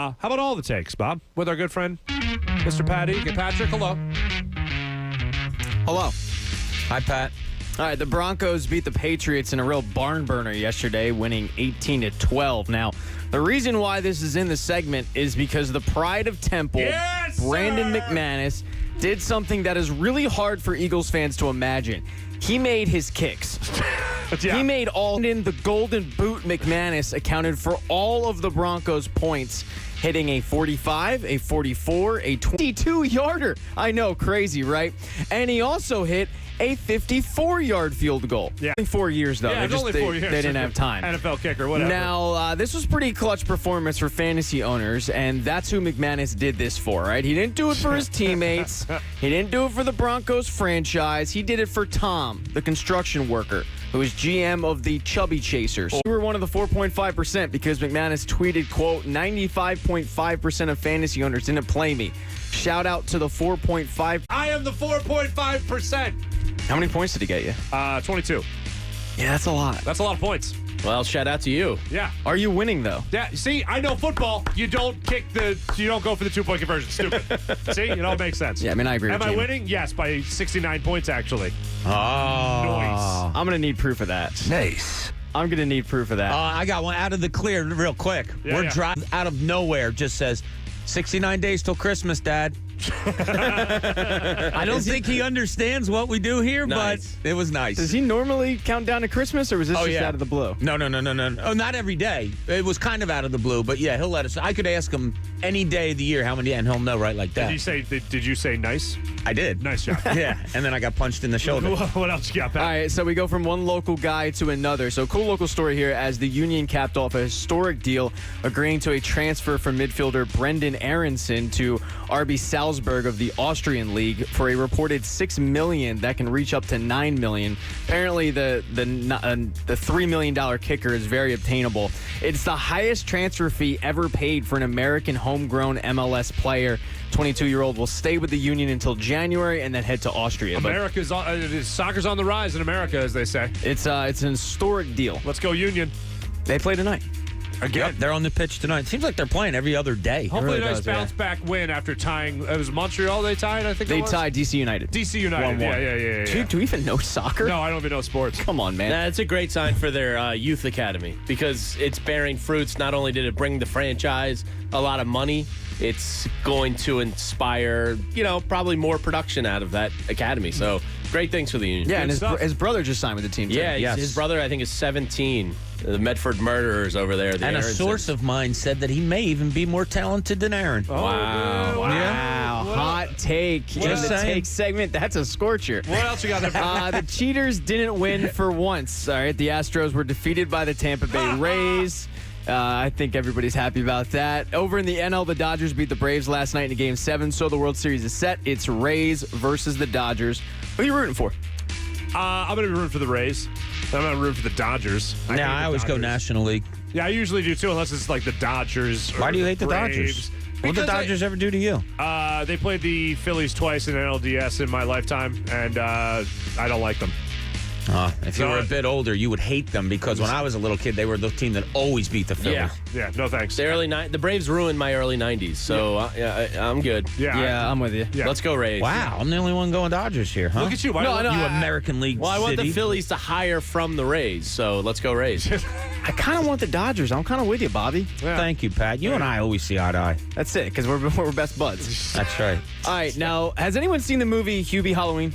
How about all the takes, Bob, with our good friend, Mr. Patty? Okay, Patrick, hello. Hello. Hi, Pat. All right, the Broncos beat the Patriots in a real barn burner yesterday, winning 18-12. Now, the reason why this is in the segment is because the pride of Temple, Yes, Brandon sir! McManus, did something that is really hard for Eagles fans to imagine. He made his kicks. Yeah. He made all in the Golden Boot. McManus accounted for all of the Broncos' points, hitting a 45, a 44, a 22-yarder. I know, crazy, right? And he also hit a 54-yard field goal. Yeah. Only 4 years, though. Yeah, it's only 4 years. They didn't have time. NFL kicker, whatever. Now, this was pretty clutch performance for fantasy owners, and that's who McManus did this for, right? He didn't do it for his teammates. He didn't do it for the Broncos franchise. He did it for Tom, the construction worker, who is GM of the Chubby Chasers. We were one of the 4.5% because McManus tweeted, quote, 95.5% of fantasy owners didn't play me. Shout out to the 4.5. I am the 4.5%. How many points did he get you? 22. Yeah, that's a lot. That's a lot of points. Well, shout out to you. Yeah. Are you winning, though? Yeah, see, I know football. You don't go for the 2-point conversion. Stupid. See, it all makes sense. Yeah, I mean, I agree Am with I you. winning? Yes, by 69 points, actually. Oh. Nice. I'm going to need proof of that. Nice. I'm going to need proof of that. I got one out of the clear real quick. Yeah, We're yeah. driving out of nowhere. Just says 69 days till Christmas, Dad. I don't think he understands what we do here, Nice. but it was nice. Does he normally count down to Christmas, or was this Oh, just yeah. out of the blue? No. Oh, not every day. It was kind of out of the blue, but yeah, he'll let us. I could ask him any day of the year how many, and he'll know right like that. Did you say nice? I did. Nice job. Yeah, and then I got punched in the shoulder. What else you got, Pat? All right, so we go from one local guy to another. So cool local story here as the Union capped off a historic deal agreeing to a transfer from midfielder Brendan Aronson to RB Salzburg of the Austrian League for a reported $6 million that can reach up to $9 million. Apparently, the $3 million kicker is very obtainable. It's the highest transfer fee ever paid for an American homegrown MLS player. 22-year-old will stay with the Union until January and then head to Austria. But Soccer's on the rise in America, as they say. it's an historic deal. Let's go Union. They play tonight. Again. Yep, they're on the pitch tonight. Seems like they're playing every other day. Hopefully really a nice does, yeah. bounce-back win after tying. It was Montreal they tied, I think They it was? tied DC United. DC United. 1-1. Yeah. Dude, do we even know soccer? No, I don't even know sports. Come on, man. That's a great sign for their youth academy because it's bearing fruits. Not only did it bring the franchise a lot of money, it's going to inspire, probably more production out of that academy. So great things for the Union. Yeah, and stuff. his brother just signed with the team, too. Yeah, Yes. his brother, I think, is 17. The Medford Murderers over there. The And a Aaronsons. source of mine said that he may even be more talented than Aaron. Oh, Wow. Wow, What hot take in Just the saying. take segment. That's a scorcher. What else you got there? The Cheaters didn't win for once. All right, the Astros were defeated by the Tampa Bay Rays. I think everybody's happy about that. Over in the NL, the Dodgers beat the Braves last night in Game 7, so the World Series is set. It's Rays versus the Dodgers. Who are you rooting for? I'm going to be rooting for the Rays. I'm going to root for the Dodgers. Yeah, hate I the always go Dodgers. National League. Yeah, I usually do too, unless it's like the Dodgers. Or Why do you hate the Braves. Dodgers? What did Because the Dodgers ever do to you? They played the Phillies twice in NLDS in my lifetime, and I don't like them. If you were a bit older, you would hate them because when I was a little kid, they were the team that always beat the Phillies. Yeah. Yeah, no thanks. The Braves ruined my early 90s, so I'm good. Yeah, I'm with you. Yeah. Let's go Rays. Wow, I'm the only one going Dodgers here, huh? Look at you. Why No, don't- I know. You American League Well, I want the city. Phillies to hire from the Rays, so let's go Rays. I kind of want the Dodgers. I'm kind of with you, Bobby. Yeah. Thank you, Pat. You and I always see eye to eye. That's it, because we're best buds. That's right. All right, now, has anyone seen the movie Hubie Halloween?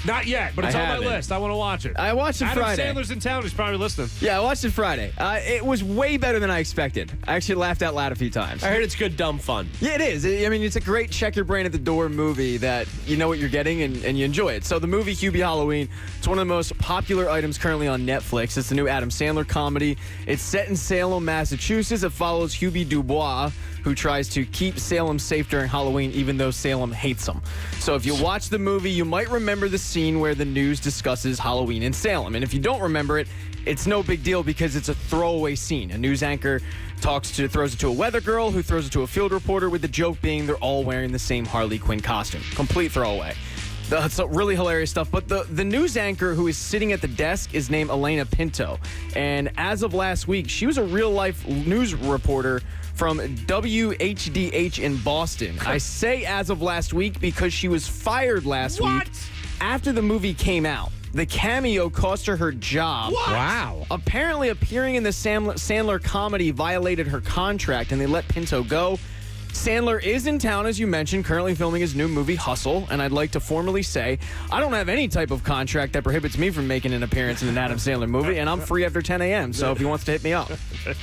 Not yet, but it's I on haven't. my list. I want to watch it. I watched it Adam Friday. Sandler's in town. He's probably listening. Yeah, I watched it Friday. It was way better than I expected. I actually laughed out loud a few times. I heard it's good, dumb fun. Yeah, it is. I mean, it's a great check your brain at the door movie that you know what you're getting and you enjoy it. So the movie Hubie Halloween, it's one of the most popular items currently on Netflix. It's the new Adam Sandler comedy. It's set in Salem, Massachusetts. It follows Hubie Dubois, who tries to keep Salem safe during Halloween, even though Salem hates him. So if you watch the movie, you might remember the scene where the news discusses Halloween in Salem. And if you don't remember it, it's no big deal because it's a throwaway scene. A news anchor throws it to a weather girl who throws it to a field reporter, with the joke being they're all wearing the same Harley Quinn costume. Complete throwaway. That's really hilarious stuff. But the news anchor who is sitting at the desk is named Elena Pinto. And as of last week, she was a real-life news reporter from WHDH in Boston. I say as of last week because she was fired last week after the movie came out. The cameo cost her job. What? Wow. Apparently, appearing in the Sandler comedy violated her contract, and they let Pinto go. Sandler is in town, as you mentioned, currently filming his new movie, Hustle, and I'd like to formally say I don't have any type of contract that prohibits me from making an appearance in an Adam Sandler movie, and I'm free after 10 a.m., so if he wants to hit me up.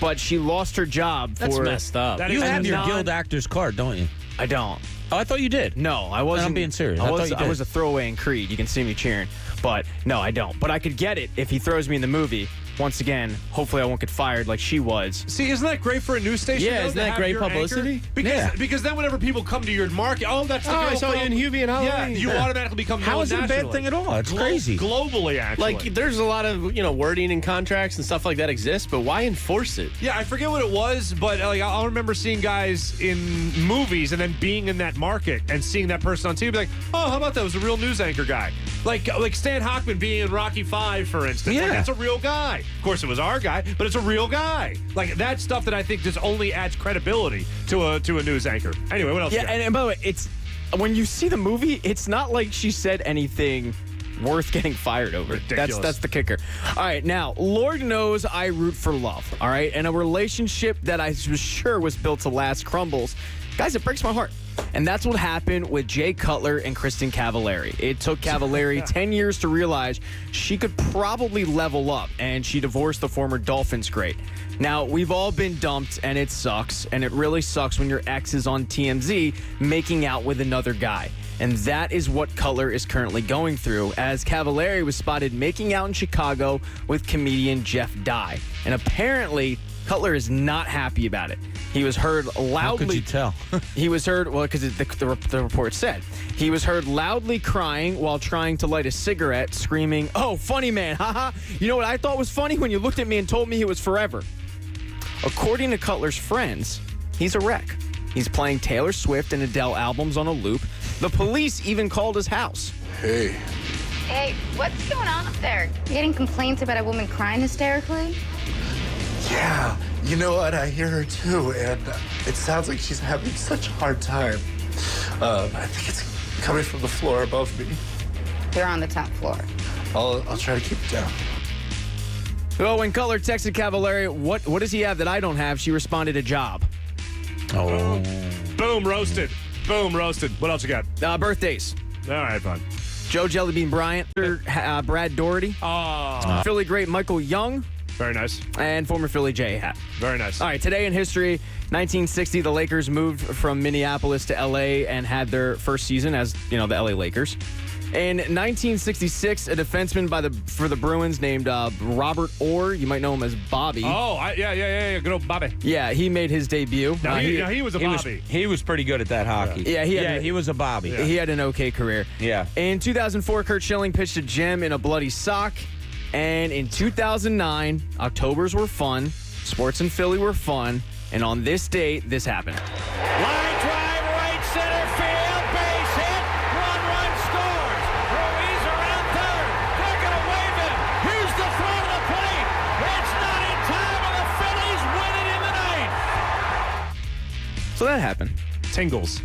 But she lost her job for... That's messed up. That You is have your non- Guild Actors card, don't you? I don't. Oh, I thought you did. No, I wasn't. I'm being serious. I thought you did. I was a throwaway in Creed. You can see me cheering. But no, I don't. But I could get it if he throws me in the movie. Once again, hopefully I won't get fired like she was. See, isn't that great for a news station? Yeah, though, isn't to that have great your publicity? anchor? Because, Yeah. because then whenever people come to your market, that's the girl I saw you from- in Hubie and Yeah, Halloween. you automatically become How known is it a bad nationally. thing at all? It's crazy. Globally, actually. Like, there's a lot of, wording in contracts and stuff like that exists, but why enforce it? Yeah, I forget what it was, but I'll remember seeing guys in movies and then being in that market and seeing that person on TV, be like, oh, how about that? It was a real news anchor guy. Like Stan Hochman being in Rocky V, for instance. Yeah. Like, that's a real guy. Of course, it was our guy, but it's a real guy. Like, that's stuff that I think just only adds credibility to a news anchor. Anyway, what else? Yeah, you got? and by the way, it's when you see the movie, it's not like she said anything worth getting fired over. Ridiculous. That's the kicker. All right, now, Lord knows I root for love, all right? And a relationship that I was sure was built to last crumbles. Guys, it breaks my heart. And that's what happened with Jay Cutler and Kristen Cavallari. It took Cavallari 10 years to realize she could probably level up, and she divorced the former Dolphins great. Now, we've all been dumped, and it sucks, and it really sucks when your ex is on TMZ making out with another guy. And that is what Cutler is currently going through, as Cavallari was spotted making out in Chicago with comedian Jeff Dye. And apparently, Cutler is not happy about it. He was heard loudly. How could you tell? He was heard, well, because the report said, he was heard loudly crying while trying to light a cigarette, screaming, "Oh, funny man, haha. You know what I thought was funny? When you looked at me and told me it was forever." According to Cutler's friends, he's a wreck. He's playing Taylor Swift and Adele albums on a loop. The police even called his house. Hey, Hey, what's going on up there? You getting complaints about a woman crying hysterically? yeah, you know what? I hear her too, and it sounds like she's having such a hard time. I think it's coming from the floor above me. You're on the top floor. I'll try to keep it down. Well, when Cutler texted Cavallari, what does he have that I don't have? She responded, a job. Oh. Boom, roasted. Boom, roasted. What else you got? Birthdays. All right, fun. Joe Jellybean Bryant, Brad Doherty, Oh, Philly great Michael Young, very nice. and former Philly J-Hat. Very nice. All right, today in history, 1960, the Lakers moved from Minneapolis to L.A. and had their first season as, the L.A. Lakers. In 1966, a defenseman for the Bruins named Robert Orr, you might know him as Bobby. Oh, yeah. Good old Bobby. Yeah, he made his debut. Now, he was a He was, Bobby. he was pretty good at that hockey. Yeah, he was a Bobby. He had an okay career. Yeah. In 2004, Kurt Schilling pitched a gem in a bloody sock. And in 2009, Octobers were fun, sports in Philly were fun, and on this date, this happened. Line drive, right center field, base hit, run scores. Ruiz around third, they're going to wave him. Here's the throw to the plate. It's not in time, and the Phillies win it in the ninth. So that happened. Tingles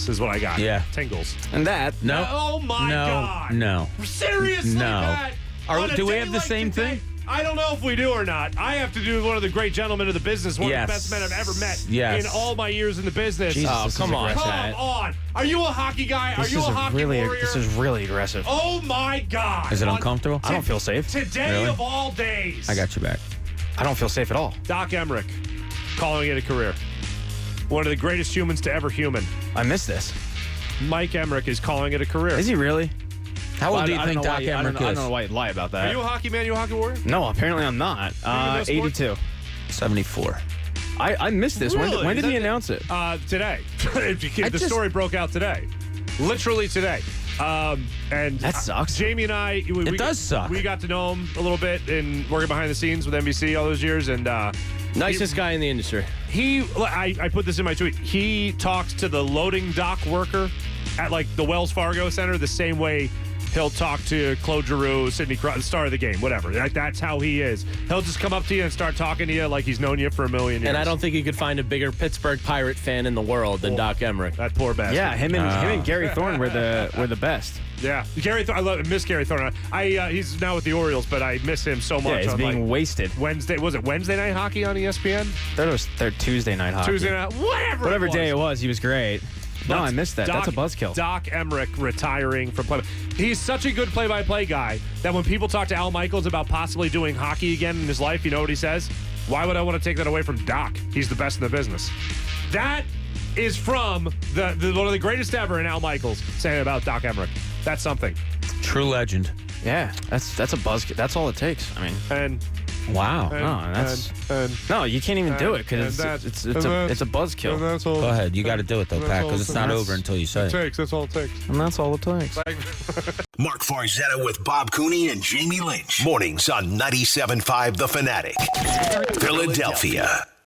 is what I got. Yeah. Tingles. And that, No. Oh, my God. No. Seriously, No. Matt? On a Do we day have the like same today- thing? I don't know if we do or not. I have to do one of the great gentlemen of the business, one of the Yes. best men I've ever met Yes. in all my years in the business. Jesus, Oh, this come is on, aggressive. Come Chad. on. Are you a hockey guy? Are This you is a hockey really, warrior? this is really aggressive. Oh, my God. Is it uncomfortable? I don't feel safe. Today Really? of all days. I got you back. I don't feel safe at all. Doc Emmerich calling it a career. One of the greatest humans to ever human. I missed this. Mike Emmerich is calling it a career. Is he really? How old do you I don't think know why Doc you- I don't Emmerich know- I is? don't know why you'd lie about Are that. you a hockey man? You a hockey warrior? No, apparently I'm not. know sports? 82. 74. I missed this. Really? When did Is he that- announce it? Today. The story broke out today. Literally today. And That sucks. Jamie and I, we does suck. We got to know him a little bit in working behind the scenes with NBC all those years, and Nicest guy in the industry. I put this in my tweet. He talks to the loading dock worker at like the Wells Fargo Center the same way he'll talk to Claude Giroux, Sidney Crosby, star of the game, whatever. That's how he is. He'll just come up to you and start talking to you like he's known you for a million years. And I don't think you could find a bigger Pittsburgh Pirate fan in the world than Doc Emmerich. That poor bastard. Yeah, him and Gary Thorne were the best. Yeah, Gary Thorne. I miss Gary Thorne. He's now with the Orioles, but I miss him so much. Yeah, he's on, being wasted. Wednesday. Was it Wednesday night hockey on ESPN? That was their Tuesday night hockey. Tuesday night, whatever day it was, he was great. No, I missed that. That's a buzzkill. Doc Emmerich retiring from play. He's such a good play-by-play guy that when people talk to Al Michaels about possibly doing hockey again in his life, you know what he says? Why would I want to take that away from Doc? He's the best in the business. That is from one of the greatest ever in Al Michaels saying about Doc Emmerich. That's something. True legend. Yeah, that's a buzzkill. That's all it takes. I mean, And Wow. no, you can't even do it because it's a buzzkill. That's all. Go ahead. You got to do it, though, That's Pat, all because it's not over until you say it. That's all it takes. And that's all it takes. Mark Farzetta with Bob Cooney and Jamie Lynch. Mornings on 97.5 The Fanatic. Philadelphia.